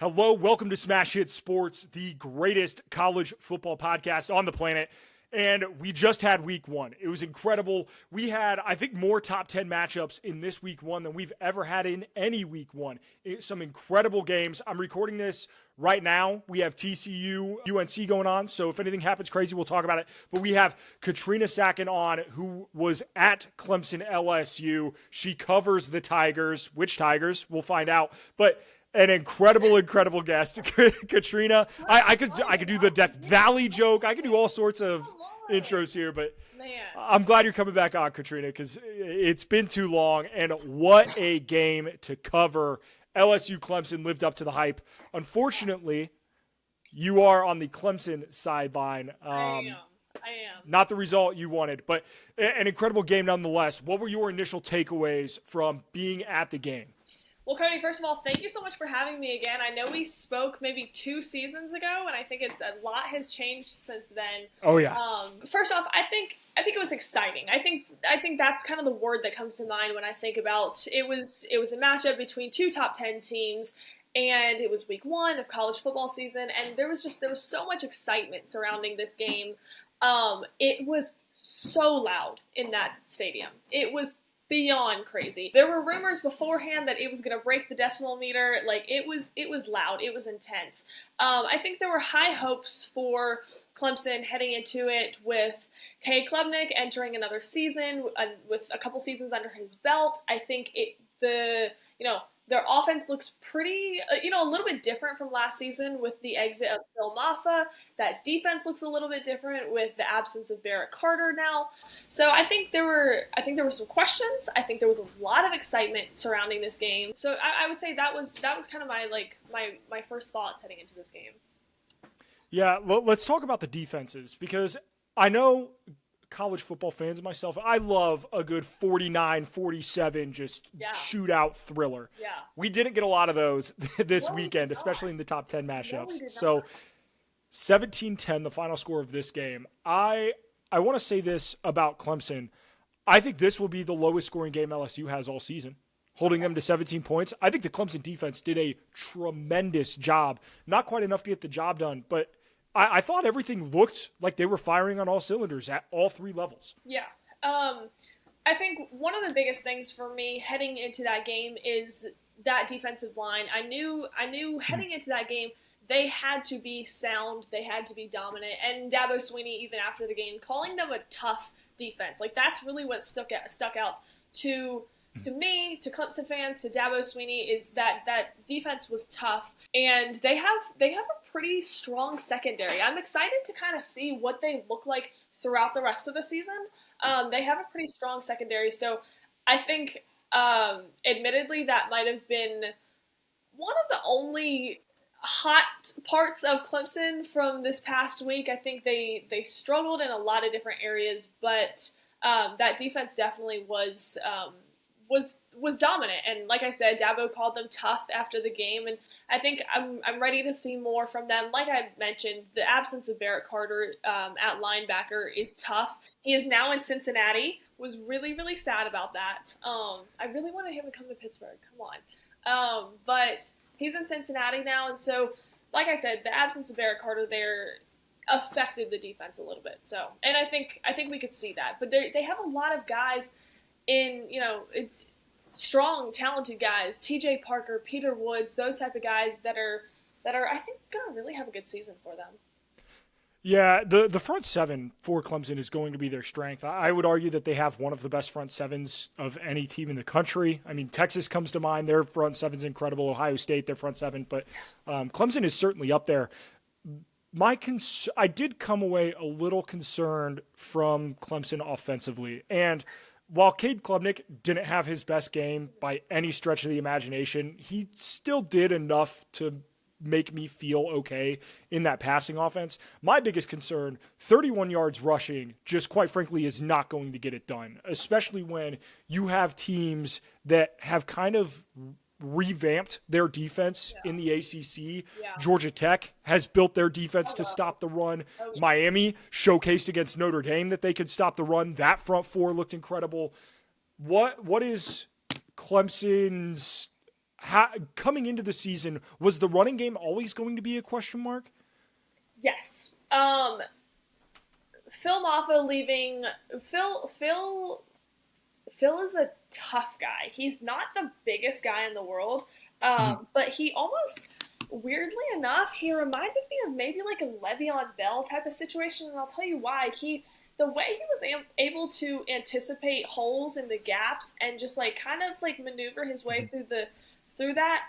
Hello, welcome to Smash Hit Sports, the greatest college football podcast on the planet. And we just had week one. It was incredible. We had, I think, more top 10 matchups in this week one than we've ever had in any week one. Some incredible games. I'm recording this right now. We have TCU, UNC going on. So if anything happens crazy, we'll talk about it. But we have Katrina Sachon on, who was at Clemson LSU. She covers the Tigers. Which Tigers? We'll find out. But an incredible guest, Katrina. I could do the Death Valley joke. I could do all sorts of intros here, but I'm glad you're coming back on, Katrina, because it's been too long. And what a game to cover! LSU Clemson lived up to the hype. Unfortunately, you are on the Clemson sideline. I am. Not the result you wanted, but an incredible game nonetheless. What were your initial takeaways from being at the game? Well, Cody, first of all, thank you so much for having me again. I know we spoke maybe 2 seasons ago, and I think a lot has changed since then. Oh yeah. First off, I think it was exciting. I think that's kind of the word that comes to mind when I think about it. Was a matchup between 2 top 10 teams, and it was week 1 of college football season, and there was so much excitement surrounding this game. It was so loud in that stadium. It was beyond crazy. There were rumors beforehand that it was going to break the decimal meter. Like, it was loud. It was intense. I think there were high hopes for Clemson heading into it with Cade Klubnik entering another season with a couple seasons under his belt. I think their offense looks pretty, a little bit different from last season with the exit of Phil Maffa. That defense looks a little bit different with the absence of Barrett Carter now. So I think there were some questions. I think there was a lot of excitement surrounding this game. So I would say that was kind of my first thoughts heading into this game. Yeah, let's talk about the defenses, because I know college football fans and myself, I love a good 49-47 shootout thriller. Yeah. We didn't get a lot of those this weekend, especially in the top 10 matchups. So 17-10, the final score of this game. I want to say this about Clemson. I think this will be the lowest scoring game LSU has all season, holding them to 17 points. I think the Clemson defense did a tremendous job. Not quite enough to get the job done, but I thought everything looked like they were firing on all cylinders at all 3 levels. Yeah. I think one of the biggest things for me heading into that game is that defensive line. I knew heading into that game they had to be sound, they had to be dominant, and Dabo Swinney, even after the game, calling them a tough defense. Like, that's really what stuck out to me, to Clemson fans, to Dabo Swinney, is that defense was tough, and they have a pretty strong secondary. I'm excited to kind of see what they look like throughout the rest of the season. They have a pretty strong secondary, so I think, admittedly, that might have been one of the only hot parts of Clemson from this past week. I think they struggled in a lot of different areas, but that defense definitely was dominant. And like I said, Dabo called them tough after the game, and I think I'm ready to see more from them. Like I mentioned, the absence of Barrett Carter at linebacker is tough. He is now in Cincinnati. Was really, really sad about that. I really wanted him to come to Pittsburgh. Come on. But he's in Cincinnati now, and so, like I said, the absence of Barrett Carter there affected the defense a little bit. So, and I think we could see that. But they have a lot of guys in, strong, talented guys, TJ Parker, Peter Woods, those type of guys that are I think going to really have a good season for them. Yeah, the front seven for Clemson is going to be their strength. I would argue that they have one of the best front sevens of any team in the country. I mean, Texas comes to mind. Their front seven's incredible. Ohio State, their front seven. But Clemson is certainly up there. I did come away a little concerned from Clemson offensively. And while Cade Klubnik didn't have his best game by any stretch of the imagination, he still did enough to make me feel okay in that passing offense. My biggest concern, 31 yards rushing, just quite frankly is not going to get it done, especially when you have teams that have kind of revamped their defense in the ACC. Yeah. Georgia Tech has built their defense to stop the run. Miami showcased against Notre Dame that they could stop the run. That front four looked incredible. What is Clemson's, coming into the season, was the running game always going to be a question mark? Yes. Phil Maffa leaving. Phil is a tough guy. He's not the biggest guy in the world, but he almost, weirdly enough, he reminded me of maybe like a Le'Veon Bell type of situation, and I'll tell you why. The way he was able to anticipate holes in the gaps and just like kind of like maneuver his way through that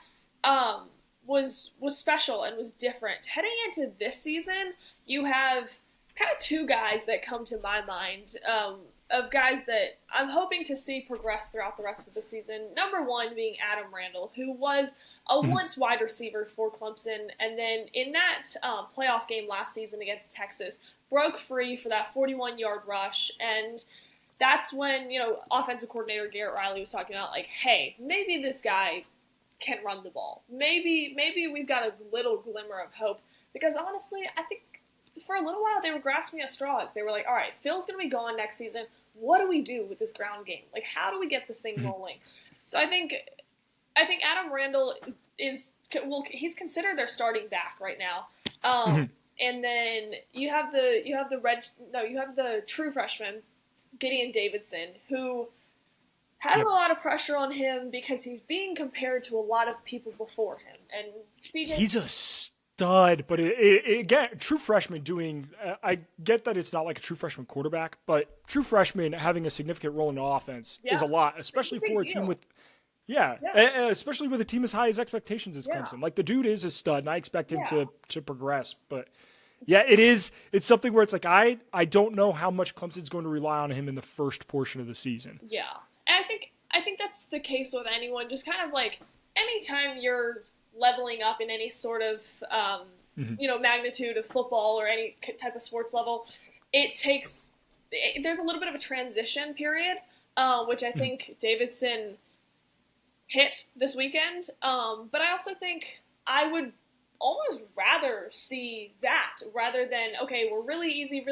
was special and was different. Heading into this season, you have kind of two guys that come to my mind of guys that I'm hoping to see progress throughout the rest of the season. Number one being Adam Randall, who was a once wide receiver for Clemson, and then in that playoff game last season against Texas, broke free for that 41-yard rush, and that's when, offensive coordinator Garrett Riley was talking about, like, hey, maybe this guy can run the ball. Maybe we've got a little glimmer of hope, because honestly, I think for a little while they were grasping at straws. They were like, all right, Phil's going to be gone next season. What do we do with this ground game? Like, how do we get this thing rolling? So I think Adam Randall he's considered their starting back right now. And then you have the true freshman, Gideon Davidson, who has a lot of pressure on him because he's being compared to a lot of people before him. And he's a stud, but again, true freshman doing. I get that it's not like a true freshman quarterback, but true freshman having a significant role in the offense is a lot, especially for a team with. Yeah, especially with a team as high as expectations as Clemson. Like, the dude is a stud, and I expect him to progress. But yeah, it's something where it's like I don't know how much Clemson's going to rely on him in the first portion of the season. Yeah, and I think that's the case with anyone. Just kind of like anytime you're leveling up in any sort of magnitude of football or any type of sports level, there's a little bit of a transition period, which I think Davidson hit this weekend. But I also think I would almost rather see that rather than, okay, we're really easy.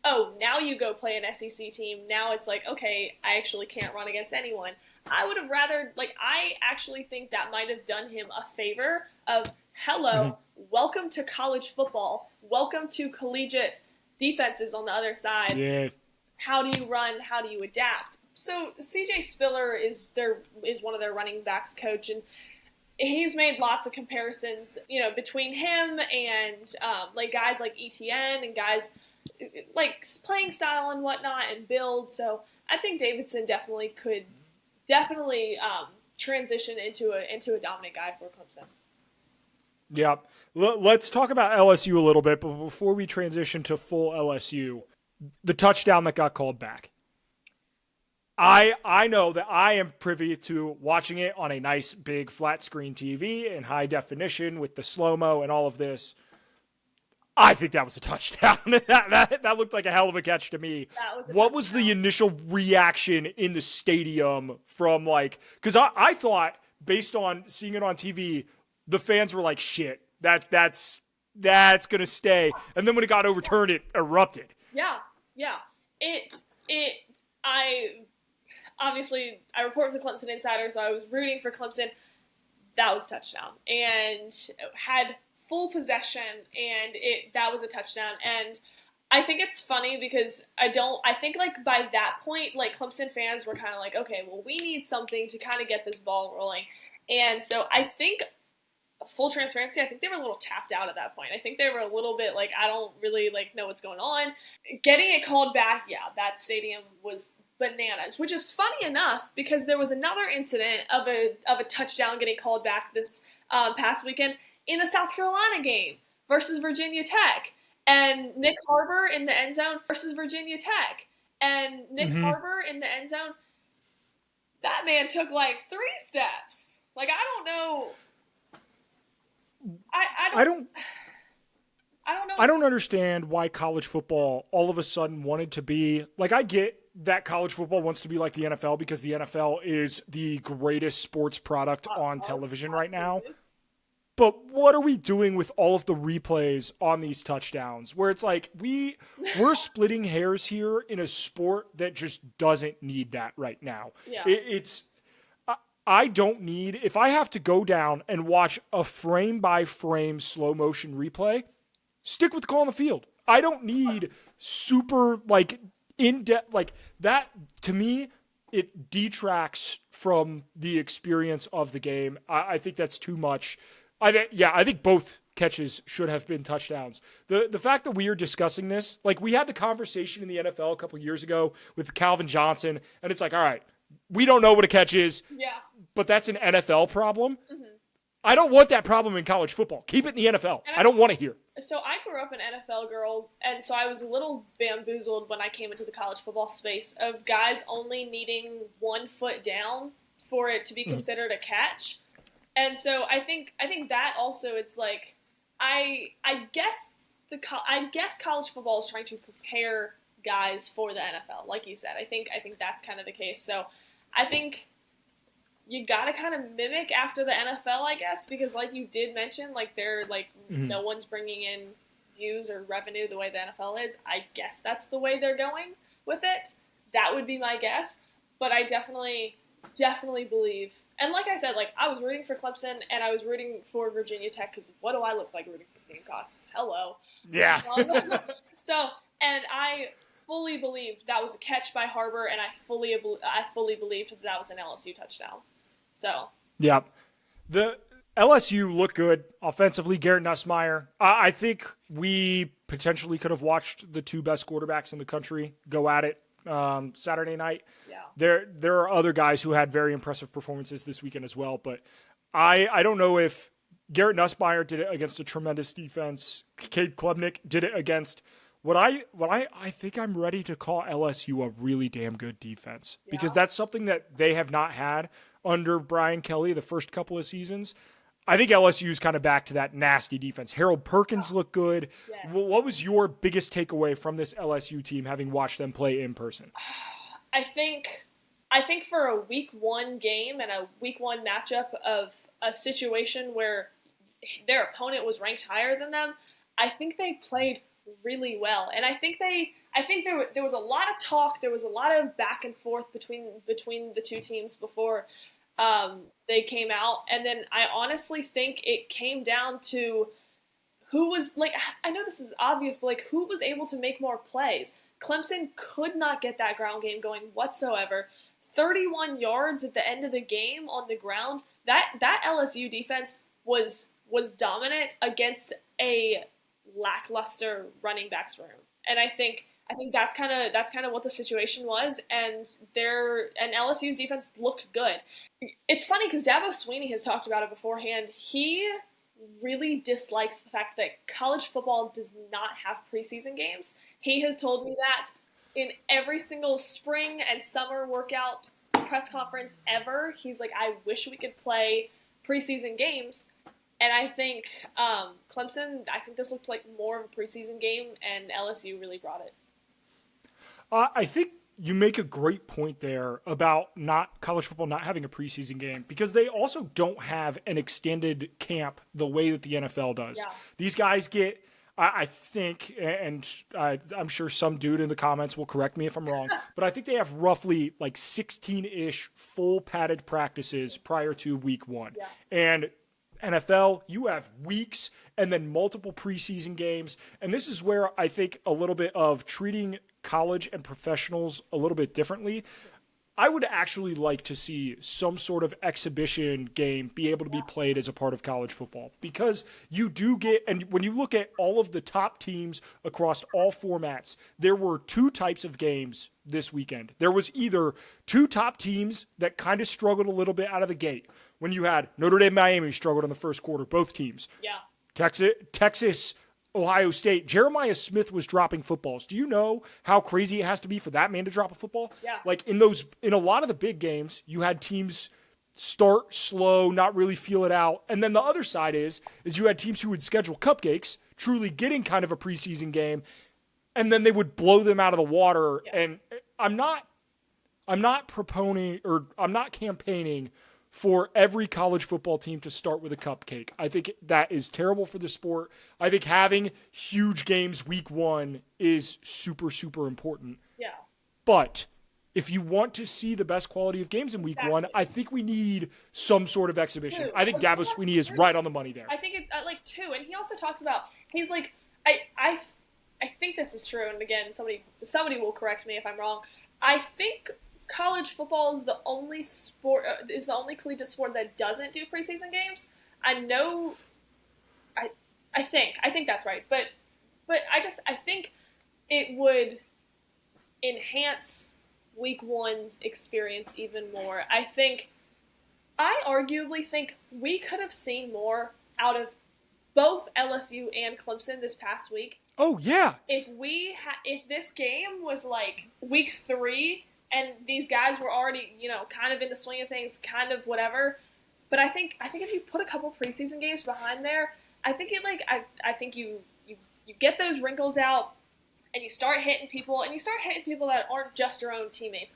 Oh, now you go play an SEC team. Now it's like, okay, I actually can't run against anyone. I would have rather, I actually think that might have done him a favor of, hello, welcome to college football. Welcome to collegiate defenses on the other side. Yeah. How do you run? How do you adapt? So CJ Spiller is one of their running backs coach, and he's made lots of comparisons, between him and guys like ETN and guys like playing style and whatnot and build. So I think Davidson could transition into a dominant guy for Clemson. Yeah. Let's talk about LSU a little bit, but before we transition to full LSU, the touchdown that got called back. I know that I am privy to watching it on a nice big flat screen TV in high definition with the slow-mo and all of this. I think that was a touchdown. that looked like a hell of a catch to me. What was the initial reaction in the stadium from because I thought, based on seeing it on TV, the fans were like, shit, that's going to stay. And then when it got overturned, it erupted. Yeah. Obviously, I report for the Clemson Insider, so I was rooting for Clemson. That was a touchdown. And had full possession, and that was a touchdown. And I think it's funny because I think by that point, Clemson fans were kind of like, okay, well, we need something to kind of get this ball rolling. And so I think, full transparency, I think they were a little tapped out at that point. I think they were a little bit I don't really know what's going on. Getting it called back, that stadium was bananas, which is funny enough because there was another incident of a touchdown getting called back this past weekend in the South Carolina game versus Virginia Tech, and Nick Harbor in the end zone versus Virginia Tech, and Nick Harbor in the end zone. That man took 3 steps. I don't know. I don't know. I don't understand why college football all of a sudden wanted to be I get that college football wants to be like the NFL because the NFL is the greatest sports product on television right now. But what are we doing with all of the replays on these touchdowns where it's we're splitting hairs here in a sport that just doesn't need that right now. Yeah. I don't need, if I have to go down and watch a frame by frame slow motion replay, stick with the call on the field. I don't need super like in depth like that. To me, it detracts from the experience of the game. I think that's too much. I think both catches should have been touchdowns. The fact that we are discussing this, like we had the conversation in the NFL a couple years ago with Calvin Johnson, and it's like, all right, we don't know what a catch is, but that's an NFL problem. Mm-hmm. I don't want that problem in college football. Keep it in the NFL. I don't want to hear. So I grew up an NFL girl, and so I was a little bamboozled when I came into the college football space of guys only needing 1 foot down for it to be considered a catch. And so I think that also it's like I guess college football is trying to prepare guys for the NFL, like you said. I think that's kind of the case. So I think you gotta kind of mimic after the NFL, I guess, because like you did mention, like they're like no one's bringing in views or revenue the way the NFL is. I guess that's the way they're going with it. That would be my guess. But I definitely believe, and like I said, like I was rooting for Clemson and I was rooting for Virginia Tech because what do I look like rooting for Gamecocks? Hello. Yeah. And I fully believed that was a catch by Harbor, and I fully believed that was an LSU touchdown. So. Yeah. The LSU looked good offensively. Garrett Nussmeier. I think we potentially could have watched the two best quarterbacks in the country go at it Saturday night. Yeah. There are other guys who had very impressive performances this weekend as well, but I don't know if Garrett Nussmeier did it against a tremendous defense. Cade Klubnik did it against what I think I'm ready to call LSU a really damn good defense, because that's something that they have not had under Brian Kelly the first couple of seasons. I think LSU is kind of back to that nasty defense. Harold Perkins looked good. Yeah. What was your biggest takeaway from this LSU team, having watched them play in person? I think for a week 1 game and a week 1 matchup of a situation where their opponent was ranked higher than them, I think they played really well. And I think there was a lot of talk, there was a lot of back and forth between the two teams before they came out, and then I honestly think it came down to who was, like, I know this is obvious, but like who was able to make more plays. Clemson could not get that ground game going whatsoever. 31 yards at the end of the game on the ground. That LSU defense was dominant against a lackluster running backs room, and I think that's kind of what the situation was, and LSU's defense looked good. It's funny because Dabo Swinney has talked about it beforehand. He really dislikes the fact that college football does not have preseason games. He has told me that in every single spring and summer workout press conference ever. He's like, I wish we could play preseason games. And I think Clemson, I think this looked like more of a preseason game, and LSU really brought it. I think you make a great point there about college football not having a preseason game, because they also don't have an extended camp the way that the NFL does. Yeah. These guys get, I think, and I'm sure some dude in the comments will correct me if I'm wrong, but I think they have roughly like 16-ish full padded practices prior to week 1. Yeah. And NFL, you have weeks and then multiple preseason games. And this is where I think a little bit of treating college and professionals a little bit differently. I would actually like to see some sort of exhibition game be able to be played as a part of college football, because you do get, and when you look at all of the top teams across all formats, there were 2 types of games this weekend. There was either 2 top teams that kind of struggled a little bit out of the gate. When you had Notre Dame, Miami struggled in the first quarter, both teams. Yeah. Texas, Ohio State, Jeremiah Smith was dropping footballs. Do you know how crazy it has to be for that man to drop a football? Yeah. Like in a lot of the big games, you had teams start slow, not really feel it out. And then the other side is you had teams who would schedule cupcakes, truly getting kind of a preseason game, and then they would blow them out of the water. Yeah. And I'm not campaigning for every college football team to start with a cupcake. I think that is terrible for the sport. I think having huge games week 1 is super, super important. Yeah. But if you want to see the best quality of games in week one, I think we need some sort of exhibition. I think Dabo Swinney is right on the money there. I think it's like 2. And he also talks about, he's like, I think this is true. And again, somebody will correct me if I'm wrong. I think college football is the only collegiate sport that doesn't do preseason games. I know, I think that's right. But I think it would enhance week one's experience even more. I arguably think we could have seen more out of both LSU and Clemson this past week. Oh yeah. If this game was like week 3 and these guys were already, kind of in the swing of things, kind of whatever. But I think if you put a couple preseason games behind there, I think you get those wrinkles out and you start hitting people that aren't just your own teammates.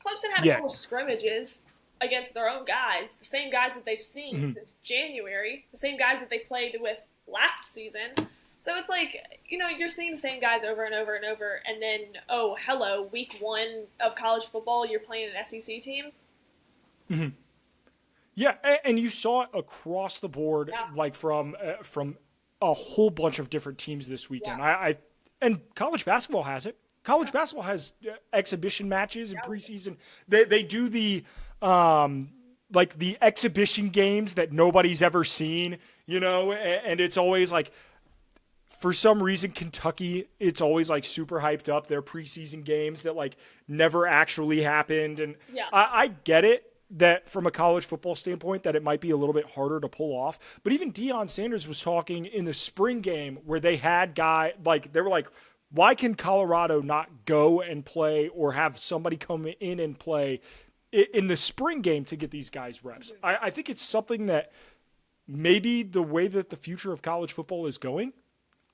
Clemson had a couple scrimmages against their own guys, the same guys that they've seen since January, the same guys that they played with last season. So it's like, you're seeing the same guys over and over and over, and then, oh, hello, week 1 of college football, you're playing an SEC team? Mm-hmm. Yeah, and you saw it across the board, like from a whole bunch of different teams this weekend. Yeah. And college basketball has it. College basketball has exhibition matches in preseason. They do the like the exhibition games that nobody's ever seen, and it's always like, for some reason, Kentucky, it's always like super hyped up, their preseason games that like never actually happened. And I get it that from a college football standpoint that it might be a little bit harder to pull off. But even Deion Sanders was talking in the spring game where they had they were like, why can Colorado not go and play or have somebody come in and play in the spring game to get these guys reps? I think it's something that maybe the way that the future of college football is going,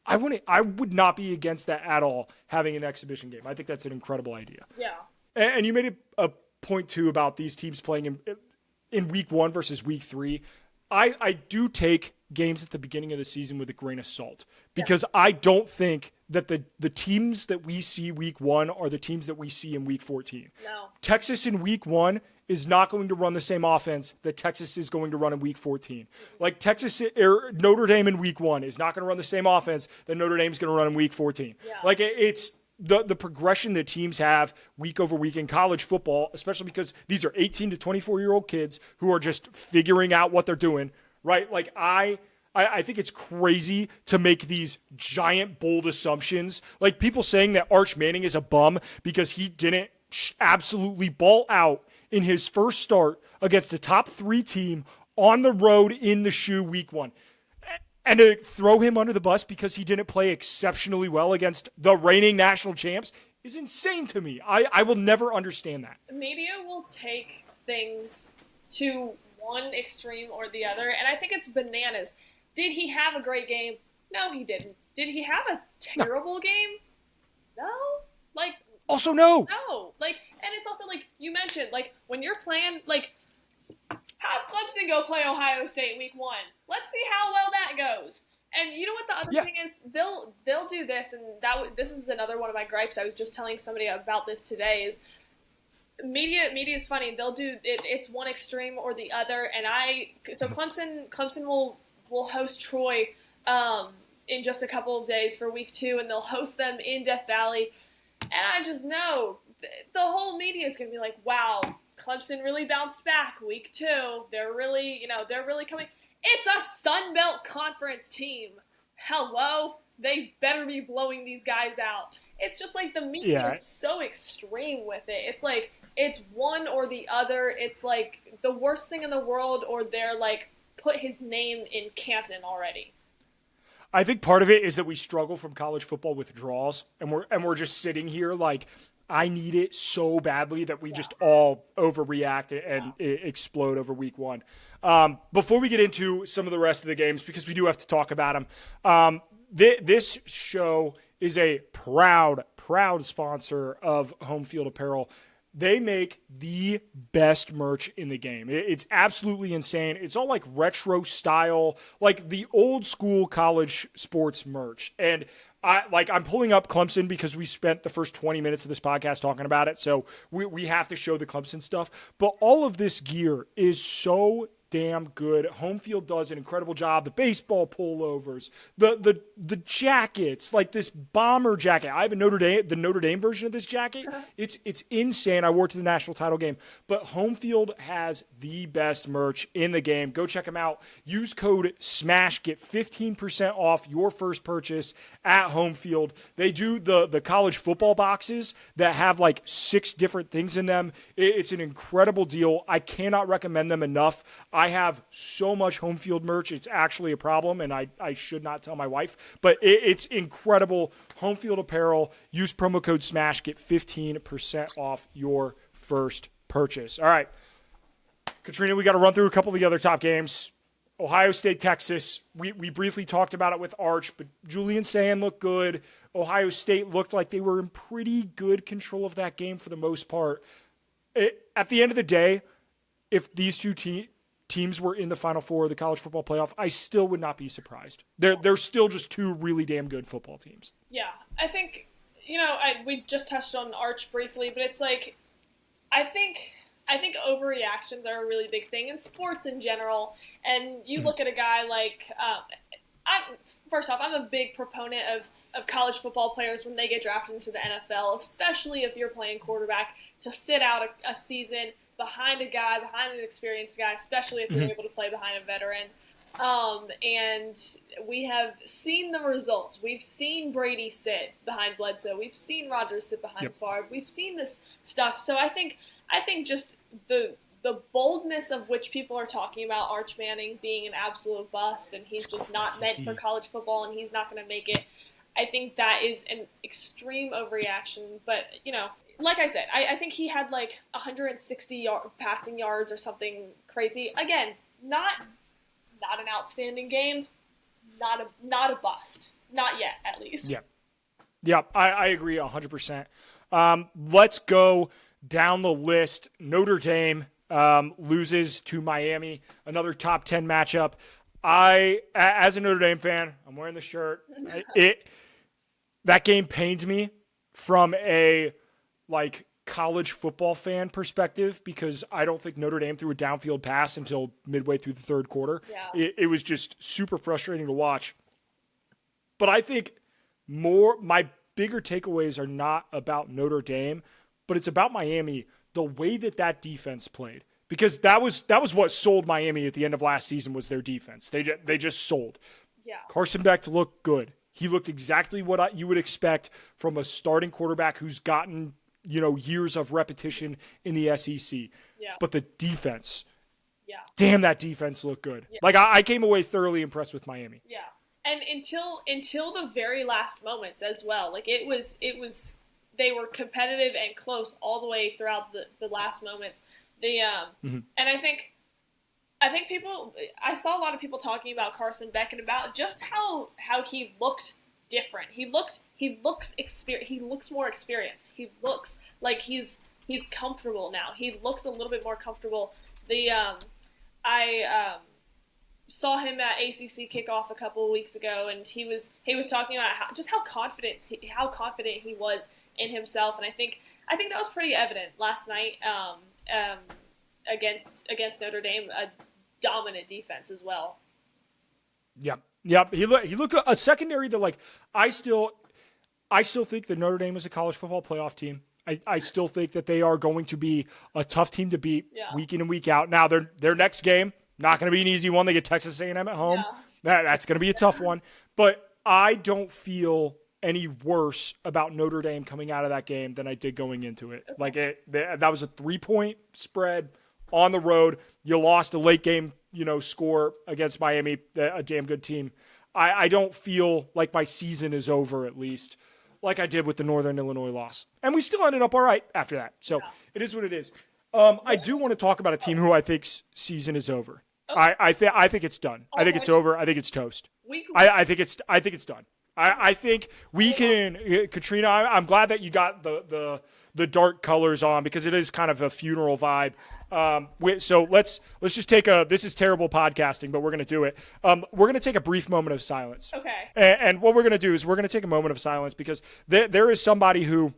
I would not be against that at all, having an exhibition game. I think that's an incredible idea. Yeah. And you made a point, too, about these teams playing in week 1 versus week 3. I do take games at the beginning of the season with a grain of salt because I don't think that the teams that we see week 1 are the teams that we see in week 14. No. Texas in week 1 is not going to run the same offense that Texas is going to run in week 14. Like Notre Dame in week 1 is not going to run the same offense that Notre Dame is going to run in week 14. Yeah. Like it's the progression that teams have week over week in college football, especially because these are 18 to 24-year-old kids who are just figuring out what they're doing, right? Like I think it's crazy to make these giant, bold assumptions. Like people saying that Arch Manning is a bum because he didn't absolutely ball out in his first start against a top 3 team on the road in the shoe week 1. And to throw him under the bus because he didn't play exceptionally well against the reigning national champs is insane to me. I will never understand that. Media will take things to one extreme or the other, and I think it's bananas. Did he have a great game? No, he didn't. Did he have a terrible game? No. Also, no. No. And it's also you mentioned, when you're playing, have Clemson go play Ohio State week 1. Let's see how well that goes. And you know what the other thing is? They'll do this, and this is another one of my gripes. I was just telling somebody about this today. Is media is funny. They'll do it. It's one extreme or the other. And Clemson will host Troy in just a couple of days for week 2, and they'll host them in Death Valley. And I just know the whole media is going to be like, wow, Clemson really bounced back week 2. They're really coming. It's a Sun Belt Conference team. Hello? They better be blowing these guys out. It's just the media is so extreme with it. It's it's one or the other. It's the worst thing in the world, or they're put his name in Canton already. I think part of it is that we struggle from college football with draws, and we're just sitting here I need it so badly that we just all overreact and explode over week 1. Before we get into some of the rest of the games, because we do have to talk about them, this show is a proud sponsor of Home Field Apparel. They make the best merch in the game. It's absolutely insane. It's all retro style, the old school college sports merch. And I'm pulling up Clemson because we spent the first 20 minutes of this podcast talking about it. So we have to show the Clemson stuff. But all of this gear is so damn good. Home Field does an incredible job. The baseball pullovers, the jackets, like this bomber jacket. I have the Notre Dame version of this jacket. It's insane. I wore it to the national title game. But Home Field has the best merch in the game. Go check them out. Use code SMASH. Get 15% off your first purchase at Home Field. They do the college football boxes that have like 6 different things in them. It's an incredible deal. I cannot recommend them enough. I have so much Home Field merch. It's actually a problem, and I should not tell my wife. But it's incredible. Home Field apparel. Use promo code SMASH. Get 15% off your first purchase. All right. Katrina, we got to run through a couple of the other top games. Ohio State, Texas. We briefly talked about it with Arch, but Julian Sand looked good. Ohio State looked like they were in pretty good control of that game for the most part. At the end of the day, if these two teams were in the Final Four of the college football playoff, I still would not be surprised. They're still just two really damn good football teams. Yeah, I think, we just touched on Arch briefly, but it's like, I think overreactions are a really big thing in sports in general. And you look at a guy like, first off, I'm a big proponent of college football players when they get drafted into the NFL, especially if you're playing quarterback, to sit out a season behind an experienced guy, especially if you're able to play behind a veteran. And we have seen the results. We've seen Brady sit behind Bledsoe. We've seen Rodgers sit behind Favre. We've seen this stuff. So I think just the boldness of which people are talking about Arch Manning being an absolute bust and he's just not meant for college football and he's not going to make it, I think that is an extreme overreaction. But, like I said, I think he had like 160 passing yards or something crazy. Again, not an outstanding game, not a bust. Not yet, at least. Yeah, I agree 100%. Let's go down the list. Notre Dame loses to Miami, another top 10 matchup. As a Notre Dame fan, I'm wearing the shirt. That game pained me from a college football fan perspective because I don't think Notre Dame threw a downfield pass until midway through the third quarter. Yeah. It was just super frustrating to watch. But I think my bigger takeaways are not about Notre Dame, but it's about Miami, the way that defense played. Because that was what sold Miami at the end of last season was their defense. They just sold. Yeah. Carson Beck looked good. He looked exactly what you would expect from a starting quarterback who's gotten years of repetition in the SEC. Yeah. But the defense, damn, that defense looked good. Yeah. I came away thoroughly impressed with Miami. Yeah. And until the very last moments as well. It was they were competitive and close all the way throughout the last moments. And I think I saw a lot of people talking about Carson Beck and about just how he looked different. He looks more experienced. He looks like he's comfortable now. He looks a little bit more comfortable. I saw him at ACC kickoff a couple of weeks ago, and he was talking about how confident he was in himself, and I think that was pretty evident last night against Notre Dame, a dominant defense as well. Yep. He looked a secondary that I still think that Notre Dame is a college football playoff team. I still think that they are going to be a tough team to beat week in and week out. Now their next game not going to be an easy one. They get Texas A&M at home. Yeah. That's going to be a tough one. But I don't feel any worse about Notre Dame coming out of that game than I did going into it. That was a 3-point spread on the road. You lost a late game, score against Miami, a damn good team. I don't feel like my season is over, at least, like I did with the Northern Illinois loss. And we still ended up all right after that. So It is what it is. I do want to talk about a team who I think's season is over. Okay. I think it's done. I think it's over. I think it's toast. I think it's done. I think we can, Katrina. I'm glad that you got the dark colors on because it is kind of a funeral vibe. So let's just take this is terrible podcasting, but we're going to do it. We're going to take a brief moment of silence. Okay. And what we're going to do is we're going to take a moment of silence because there is somebody who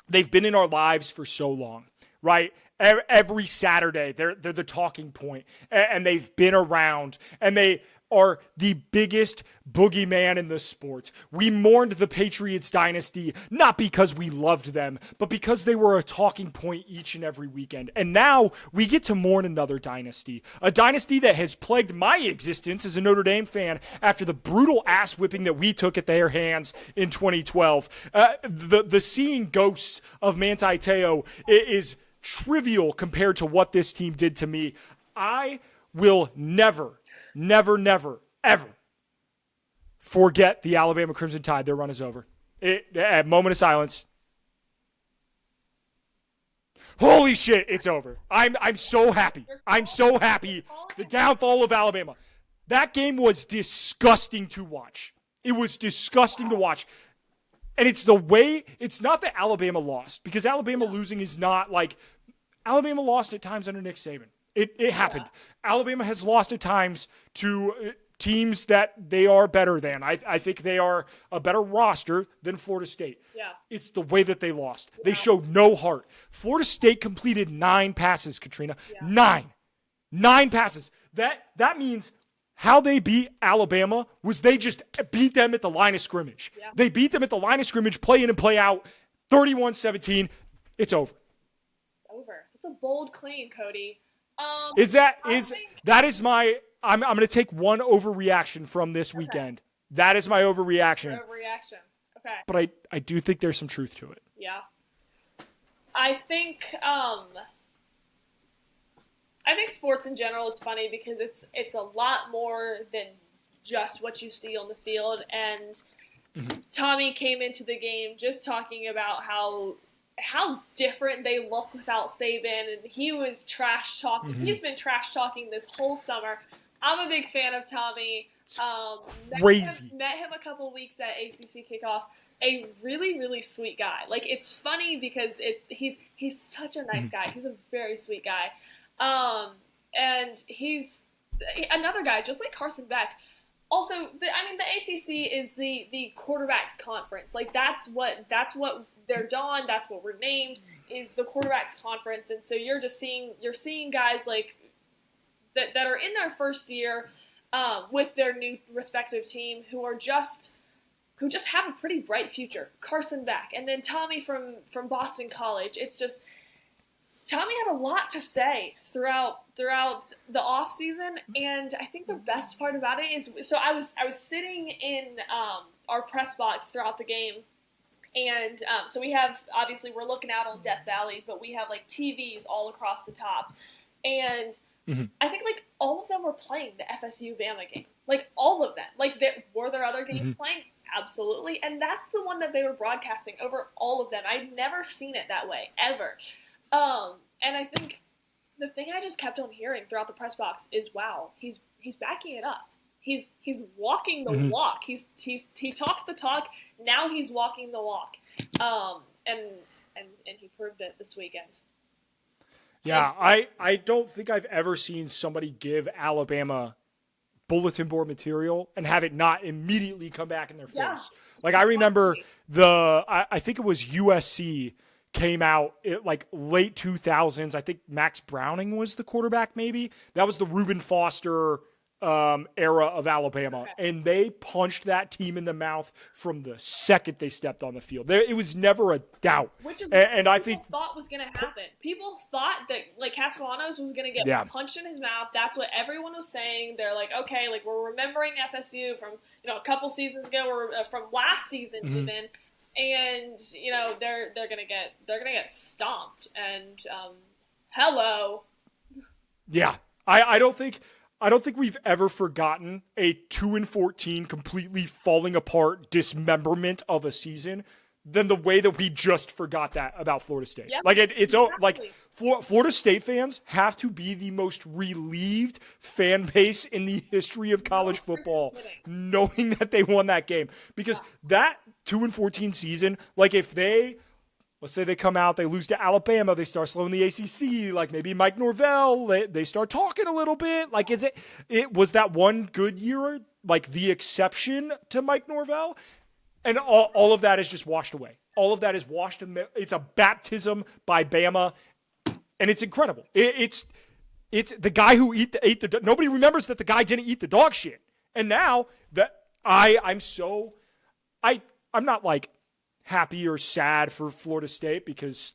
they've been in our lives for so long, right? Every Saturday, they're the talking point, and they've been around, and they are the biggest boogeyman in the sport. We mourned the Patriots dynasty, not because we loved them, but because they were a talking point each and every weekend. And now we get to mourn another dynasty, a dynasty that has plagued my existence as a Notre Dame fan after the brutal ass whipping that we took at their hands in 2012. The seeing ghosts of Manti Te'o is trivial compared to what this team did to me. I will never, ever forget the Alabama Crimson Tide. Their run is over. A moment of silence. Holy shit, it's over. I'm so happy. I'm so happy. The downfall of Alabama. That game was disgusting to watch. It was disgusting to watch. And it's not that Alabama lost, because Alabama losing is not like, Alabama lost at times under Nick Saban. It happened. Yeah. Alabama has lost at times to teams that they are better than. I think they are a better roster than Florida State. Yeah. It's the way that they lost. Yeah. They showed no heart. Florida State completed 9 passes, Katrina. Yeah. 9 passes. That means how they beat Alabama was they just beat them at the line of scrimmage. Yeah. They beat them at the line of scrimmage, play in and play out, 31-17. It's over. It's a bold claim, Cody. I'm going to take one overreaction from this weekend. That is my overreaction. Overreaction. Okay. But I do think there's some truth to it. Yeah. I think sports in general is funny because it's a lot more than just what you see on the field. And Tommy came into the game just talking about how different they look without Saban, and he was trash talking. He's been trash talking this whole summer. I'm a big fan of Tommy. Crazy. Met him a couple weeks at ACC kickoff. A really, really sweet guy. Like, it's funny because he's such a nice guy. He's a very sweet guy. And he's another guy just like Carson Beck. Also, the ACC is the quarterbacks conference. Like, that's what they're done. That's what we're named, is the quarterbacks conference. And so you're seeing guys like that are in their first year with their new respective team who just have a pretty bright future. Carson Beck, and then Tommy from Boston College. It's just, Tommy had a lot to say throughout the off season, and I think the best part about it is, so I was sitting in our press box throughout the game, and so we have, obviously we're looking out on Death Valley, but we have like TVs all across the top, and I think like all of them were playing the FSU Bama game, like all of them. Like, were there other games playing? Absolutely, and that's the one that they were broadcasting over all of them. I'd never seen it that way ever. And I think the thing I just kept on hearing throughout the press box is, wow, he's backing it up. He's walking the walk. He talked the talk. Now he's walking the walk. And he proved it this weekend. Yeah, I don't think I've ever seen somebody give Alabama bulletin board material and have it not immediately come back in their face. Yeah, like, I remember I think it was USC came out like late 2000s. I think Max Browning was the quarterback, maybe. That was the Reuben Foster era of Alabama. Okay. And they punched that team in the mouth from the second they stepped on the field. It was never a doubt. Which is what I think thought was going to happen. People thought that, like, Castellanos was going to get punched in his mouth. That's what everyone was saying. They're like, okay, like, we're remembering FSU from, a couple seasons ago, or from last season even. And they're gonna get stomped. And hello. Yeah, I don't think we've ever forgotten a 2-14 completely falling apart dismemberment of a season than the way that we just forgot that about Florida State. Yep, like it's exactly. Like Florida State fans have to be the most relieved fan base in the history of college football, knowing that they won that game, because that 2-14 season, like if they let's say they come out, they lose to Alabama, they start slowing the ACC, like maybe Mike Norvell, they start talking a little bit. Like, it was that one good year, like the exception to Mike Norvell? And all of that is just washed away. All of that is washed. It's a baptism by Bama, and it's incredible. It's the guy who ate the nobody remembers that the guy didn't eat the dog shit. And now that I'm not like happy or sad for Florida State because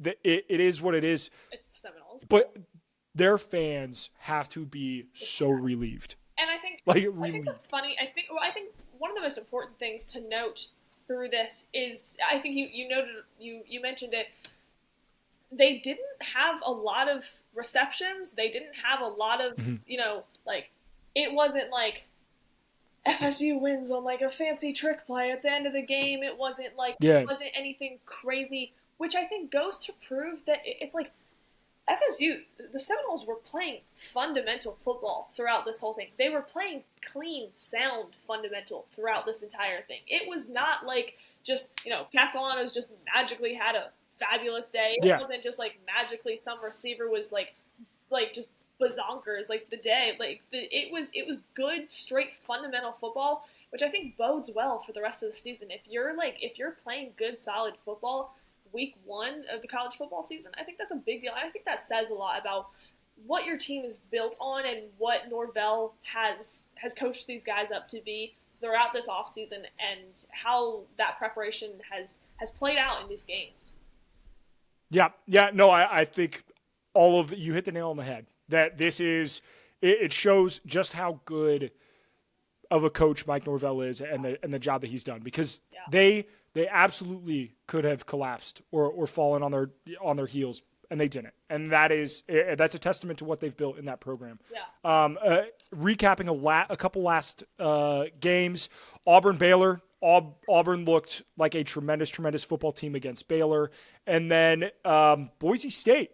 it is what it is. It's the Seminoles. But their fans have to be so relieved. And I think that's funny. I think one of the most important things to note through this is, I think you mentioned it. They didn't have a lot of receptions. They didn't have a lot of, it wasn't like FSU wins on like a fancy trick play at the end of the game. It wasn't it wasn't anything crazy, which I think goes to prove that it's like FSU, the Seminoles were playing fundamental football throughout this whole thing. They were playing clean, sound fundamental throughout this entire thing. It was not like just, Castellanos just magically had a fabulous day. It wasn't just like magically some receiver was like just bazonkers like the day. It was good, straight fundamental football, which I think bodes well for the rest of the season. If you're playing good, solid football week 1 of the college football season, I think that's a big deal. I think that says a lot about what your team is built on and what Norvell has coached these guys up to be throughout this offseason and how that preparation has played out in these games. Yeah, no, I think you hit the nail on the head. That this is, it shows just how good of a coach Mike Norvell is and the job that he's done, because they absolutely could have collapsed or fallen on their heels, and they didn't. And that's a testament to what they've built in that program. Yeah. Recapping a couple last games, Auburn-Baylor. Auburn looked like a tremendous football team against Baylor. And then Boise State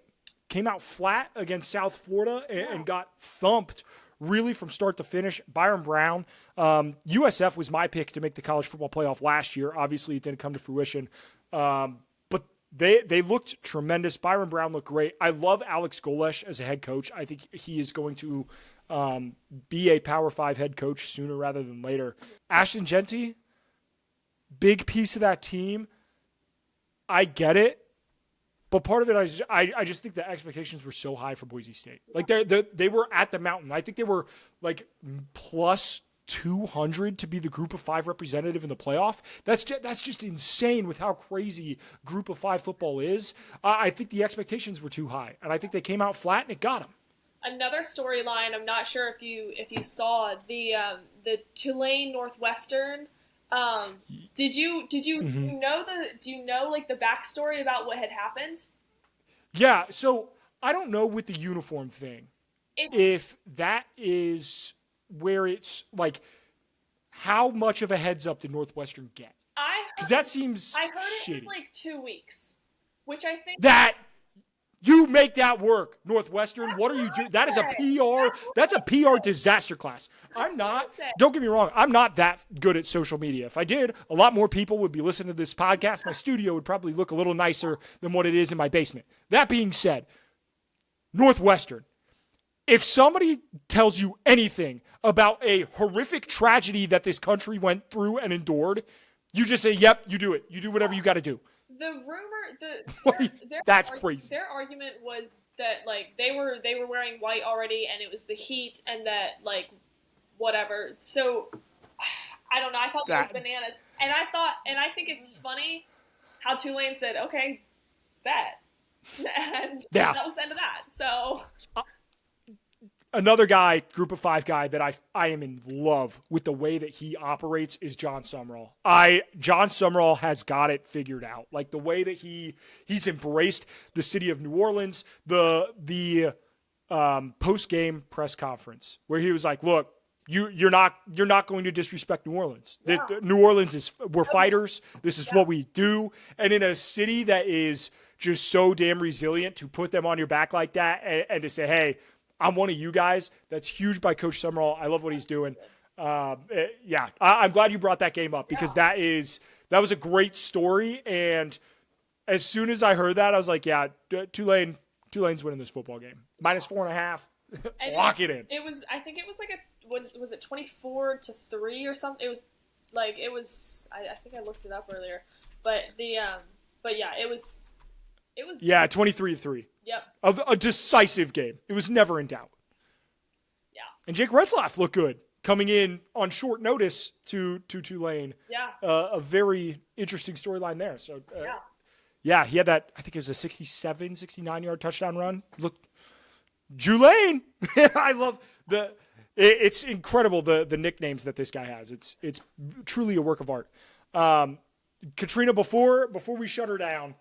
came out flat against South Florida and got thumped really from start to finish. Byron Brown. USF was my pick to make the college football playoff last year. Obviously, it didn't come to fruition. But they looked tremendous. Byron Brown looked great. I love Alex Golesh as a head coach. I think he is going to be a Power 5 head coach sooner rather than later. Ashton Genty, big piece of that team. I get it. But part of it, I just think the expectations were so high for Boise State. Like they were at the mountain. I think they were like plus 200 to be the Group of 5 representative in the playoff. That's just insane with how crazy Group of 5 football is. I think the expectations were too high, and I think they came out flat and it got them. Another storyline. I'm not sure if you saw the Tulane Northwestern. Did you know like the backstory about what had happened? Yeah, so I don't know with the uniform thing if that is where it's like how much of a heads up did Northwestern get? Because that seems I heard shitty. it was like 2 weeks, which I think that you make that work, Northwestern. What are you doing? That is a PR. That's a PR disaster class. Don't get me wrong, I'm not that good at social media. If I did, a lot more people would be listening to this podcast. My studio would probably look a little nicer than what it is in my basement. That being said, Northwestern, if somebody tells you anything about a horrific tragedy that this country went through and endured, you just say, yep, you do it. You do whatever you got to do. The rumor, that's crazy. Their argument was that like they were wearing white already, and it was the heat, and that like whatever. So I don't know. I thought that was bananas, and I think it's funny how Tulane said, "Okay, bet," and that was the end of that. So. Another guy, Group of 5 guy that I am in love with the way that he operates is John Summerall. John Summerall has got it figured out. Like the way that he's embraced the city of New Orleans, the post-game press conference where he was like, "Look, you're not going to disrespect New Orleans. Yeah. New Orleans we're fighters. This is what we do." And in a city that is just so damn resilient, to put them on your back like that and to say, "Hey, I'm one of you guys," that's huge by Coach Summerall. I love what he's doing. I'm glad you brought that game up because that was a great story. And as soon as I heard that, I was like, yeah, Tulane's winning this football game. -4.5. Lock it in. It was. I think it was like was it 24-3 or something? It was like it was. I think I looked it up earlier, but yeah, it was. Yeah, 23-3. Yep. A decisive game. It was never in doubt. Yeah. And Jake Retzlaff looked good coming in on short notice to Tulane. Yeah. A very interesting storyline there. So yeah. Yeah, he had that. I think it was a 67, 69-yard touchdown run. Look. Tulane. I love it's incredible the nicknames that this guy has. It's truly a work of art. Katrina, before we shut her down,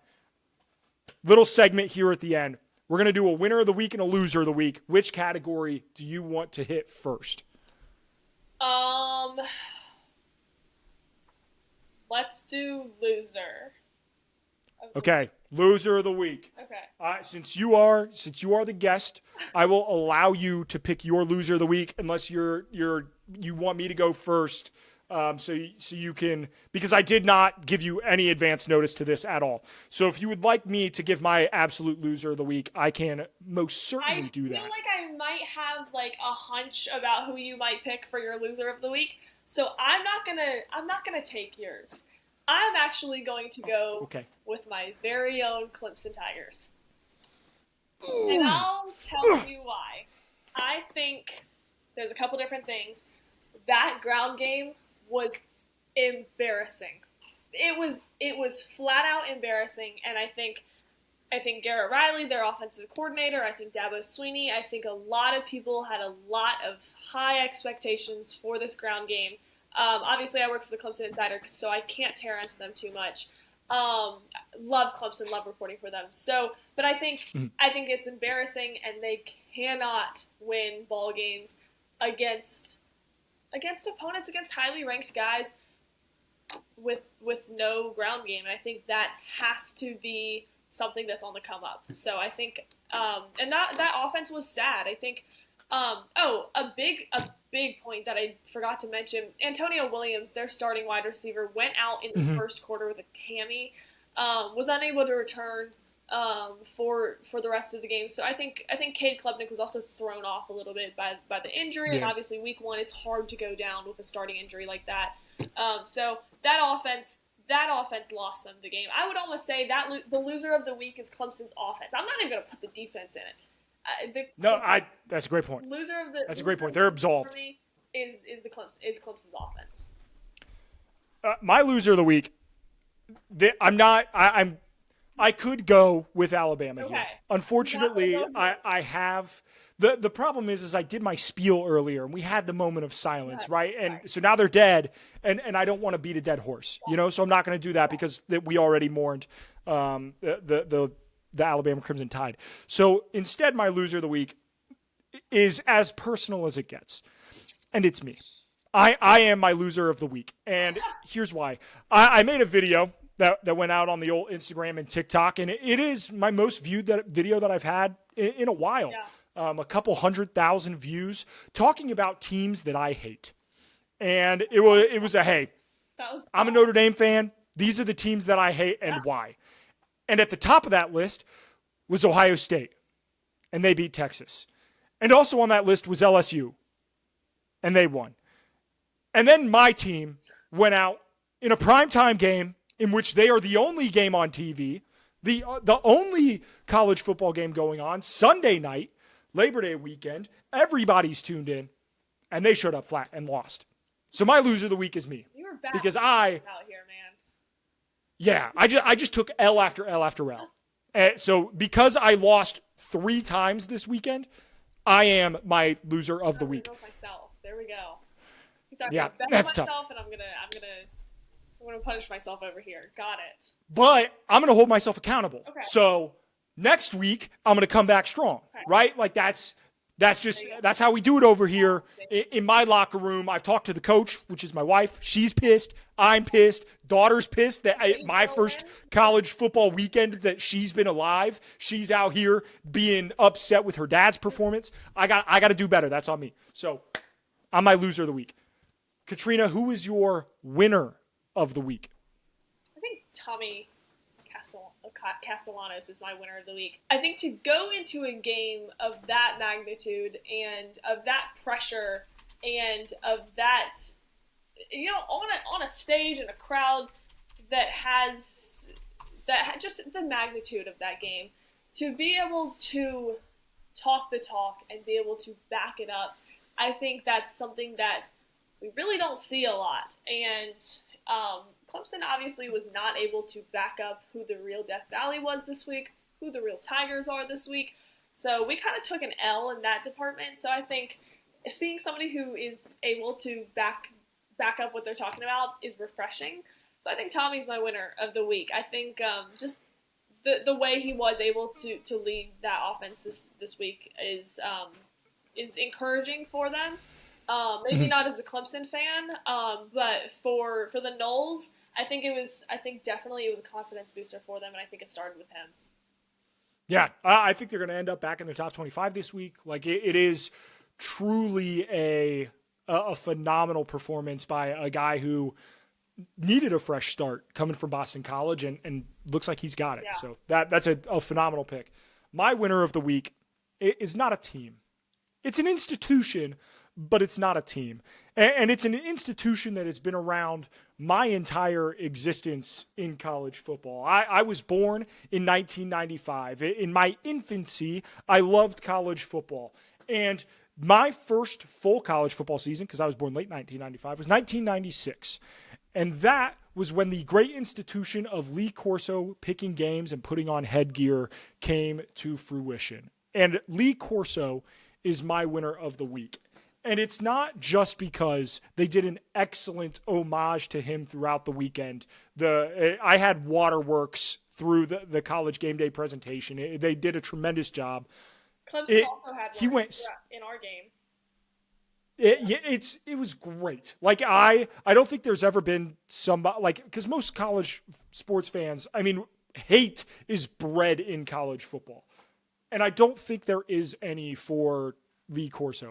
little segment here at the end. We're going to do a winner of the week and a loser of the week. Which category do you want to hit first? Let's do loser. Okay, loser of the week. Okay. Since you are the guest, I will allow you to pick your loser of the week unless you want me to go first. So you can, because I did not give you any advance notice to this at all. So if you would like me to give my absolute loser of the week, I can most certainly do that. I feel like I might have like a hunch about who you might pick for your loser of the week. So I'm not gonna take yours. I'm actually going to go with my very own Clemson Tigers. And I'll tell you why. I think there's a couple different things. That ground game was embarrassing. It was flat out embarrassing, and I think Garrett Riley, their offensive coordinator, I think Dabo Sweeney, I think a lot of people had a lot of high expectations for this ground game. Obviously, I work for the Clemson Insider, so I can't tear into them too much. Love Clemson, love reporting for them. So, but I think it's embarrassing, and they cannot win ball games against opponents, against highly ranked guys with no ground game. And I think that has to be something that's on the come up. So I think, and that offense was sad. I think, a big point that I forgot to mention, Antonio Williams, their starting wide receiver, went out in the first quarter with a hammy, was unable to return for the rest of the game. So I think Cade Klubnik was also thrown off a little bit by the injury, and obviously week one it's hard to go down with a starting injury like that. So that offense lost them the game. I would almost say that the loser of the week is Clemson's offense. I'm not even going to put the defense in it. That's a great point. That's a great point. They're absolved. For me, is Clemson's offense. My loser of the week. I could go with Alabama here. Unfortunately, I have the problem is I did my spiel earlier and we had the moment of silence, right? And so now they're dead, and I don't want to beat a dead horse, so I'm not going to do that because we already mourned the Alabama Crimson Tide. So instead, my loser of the week is as personal as it gets, and it's me. I am my loser of the week, and here's why. I made a video that went out on the old Instagram and TikTok, and it is my most viewed video that I've had in a while. A couple 100,000 views talking about teams that I hate, and it was hey, I'm a Notre Dame fan. These are the teams that I hate and why. And at the top of that list was Ohio State, and they beat Texas. And also on that list was LSU, and they won. And then my team went out in a primetime game in which they are the only game on TV, the only college football game going on, Sunday night, Labor Day weekend. Everybody's tuned in, and they showed up flat and lost. So my loser of the week is me. You were bad because out here, man. Yeah, I just took L after L after L. So because I lost 3 times this weekend, I am my loser of the week. Myself. There we go. Yeah, that's myself, tough. And I'm gonna punish myself over here. Got it. But I'm gonna hold myself accountable. Okay. So next week I'm gonna come back strong, right? Like that's how we do it over here in my locker room. I've talked to the coach, which is my wife. She's pissed. I'm pissed. Daughter's pissed that my first college football weekend that she's been alive, she's out here being upset with her dad's performance. I got to do better. That's on me. So I'm my loser of the week. Katrina, who is your winner of the week? I think Tommy Castle. Castellanos is my winner of the week. I think to go into a game of that magnitude and of that pressure and of that, on a stage and a crowd that has just the magnitude of that game, to be able to talk the talk and be able to back it up, I think that's something that we really don't see a lot. And Clemson obviously was not able to back up who the real Death Valley was this week, who the real Tigers are this week. So we kind of took an L in that department. So I think seeing somebody who is able to back up what they're talking about is refreshing. So I think Tommy's my winner of the week. I think just the way he was able to lead that offense this week is encouraging for them. Maybe not as a Clemson fan, but for the Noles, I think definitely it was a confidence booster for them, and I think it started with him. Yeah, I think they're going to end up back in the top 25 this week. Like it is truly a phenomenal performance by a guy who needed a fresh start coming from Boston College and looks like he's got it. Yeah. So that's a phenomenal pick. My winner of the week is not a team. It's an institution, but it's not a team. And it's an institution that has been around my entire existence in college football. I was born in 1995. In my infancy, I loved college football. And my first full college football season, because I was born late 1995, was 1996. And that was when the great institution of Lee Corso picking games and putting on headgear came to fruition. And Lee Corso is my winner of the week. And it's not just because they did an excellent homage to him throughout the weekend. I had waterworks through the college game day presentation. They did a tremendous job. Clemson also had one he went in our game. It was great. Like I don't think there's ever been somebody because most college sports fans, I mean, hate is bred in college football, and I don't think there is any for Lee Corso.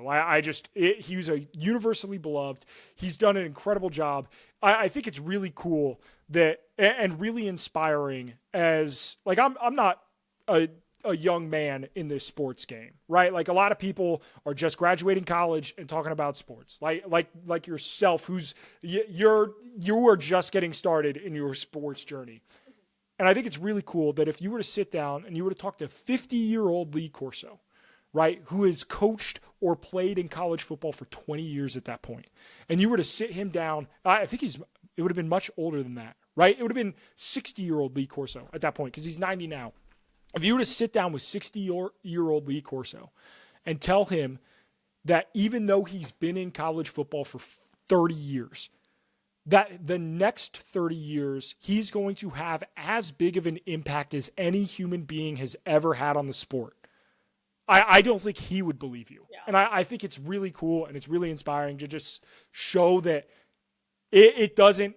He was a universally beloved. He's done an incredible job. I think it's really cool and really inspiring as I'm not a young man in this sports game, right? Like a lot of people are just graduating college and talking about sports, like yourself, you are just getting started in your sports journey. And I think it's really cool that if you were to sit down and you were to talk to 50-year-old Lee Corso, right, who has coached or played in college football for 20 years at that point, and you were to sit him down, I think it would have been much older than that, right? It would have been 60-year-old Lee Corso at that point because he's 90 now. If you were to sit down with 60-year-old Lee Corso and tell him that even though he's been in college football for 30 years, that the next 30 years he's going to have as big of an impact as any human being has ever had on the sport, I don't think he would believe you. Yeah. And I think it's really cool and it's really inspiring to just show that it doesn't,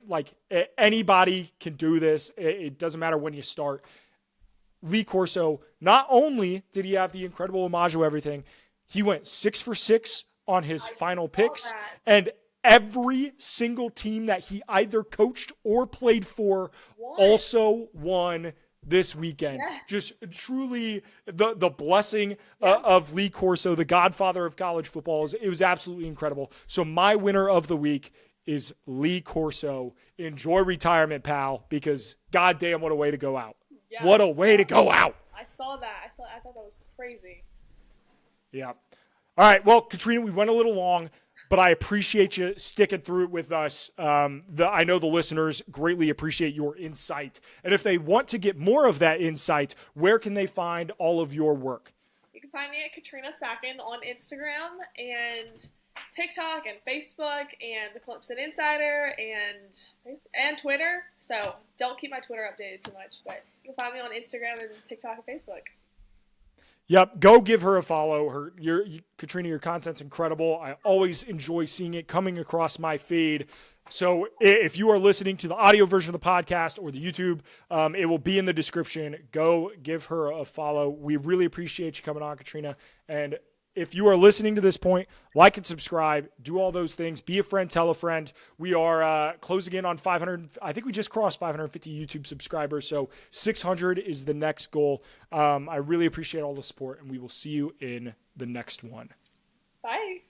anybody can do this. It doesn't matter when you start. Lee Corso, not only did he have the incredible homage of everything, he went 6 for 6 on his final picks. And every single team that he either coached or played for also won this weekend. Yes. Just truly the blessing of Lee Corso, the godfather of college football. It was absolutely incredible. So my winner of the week is Lee Corso. Enjoy retirement, pal, because goddamn, what a way to go out. Yeah. What a way to go out. I saw that. I thought that was crazy. Yeah. All right. Well, Katrina, we went a little long, but I appreciate you sticking through it with us. I know the listeners greatly appreciate your insight. And if they want to get more of that insight, where can they find all of your work? You can find me at Katrina Sachon on Instagram and TikTok and Facebook and the Clemson Insider and Twitter. So don't keep my Twitter updated too much, but you can find me on Instagram and TikTok and Facebook. Yep, go give her a follow. Katrina, your content's incredible. I always enjoy seeing it coming across my feed. So if you are listening to the audio version of the podcast or the YouTube, it will be in the description. Go give her a follow. We really appreciate you coming on, Katrina. And if you are listening to this point, like and subscribe, do all those things. Be a friend, tell a friend. We are closing in on 500. I think we just crossed 550 YouTube subscribers, so 600 is the next goal. I really appreciate all the support, and we will see you in the next one. Bye.